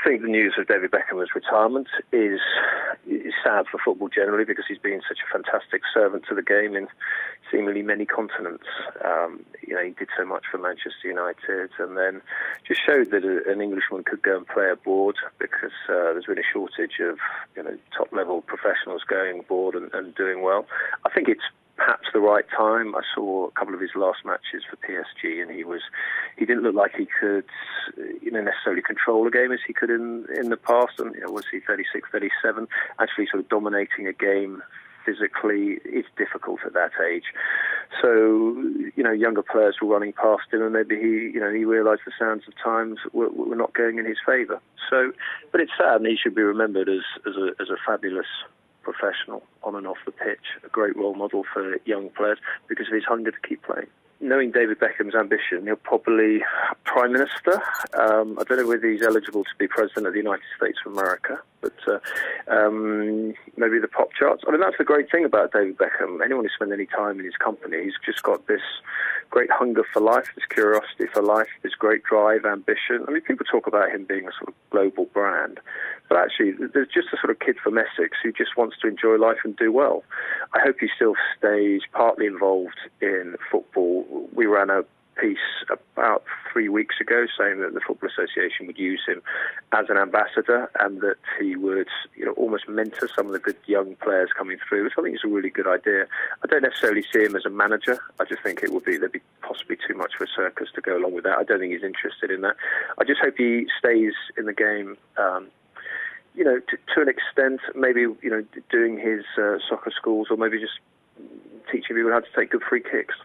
think the news of David Beckham's retirement is sad for football generally, because he's been such a fantastic servant to the game in seemingly many continents. He did so much for Manchester United, and then just showed that an Englishman could go and play abroad, because there's been a shortage of top-level professionals going abroad and doing well. I think it's perhaps the right time. I saw a couple of his last matches for PSG, and he didn't look like he could necessarily control a game as he could in the past. And was he 36, 37? Actually sort of dominating a game physically is difficult at that age. So, younger players were running past him, and maybe he realised the sounds of times were not going in his favour. So, but it's sad, and he should be remembered as a fabulous professional on and off the pitch, a great role model for young players because of his hunger to keep playing. Knowing David Beckham's ambition, he'll probably Prime Minister. I don't know whether he's eligible to be President of the United States of America, but maybe the pop charts. I mean, that's the great thing about David Beckham. Anyone who spends any time in his company, he's just got this great hunger for life, this curiosity for life, this great drive, ambition. I mean, people talk about him being a sort of global brand, but actually there's just a sort of kid from Essex who just wants to enjoy life and do well. I hope he still stays partly involved in football. We ran a piece about 3 weeks ago saying that the Football Association would use him as an ambassador, and that he would almost mentor some of the good young players coming through, which I think is a really good idea. I don't necessarily see him as a manager. I just think there'd be possibly too much of a circus to go along with that. I don't think he's interested in that. I just hope he stays in the game to an extent, maybe doing his soccer schools, or maybe just teaching people how to take good free kicks.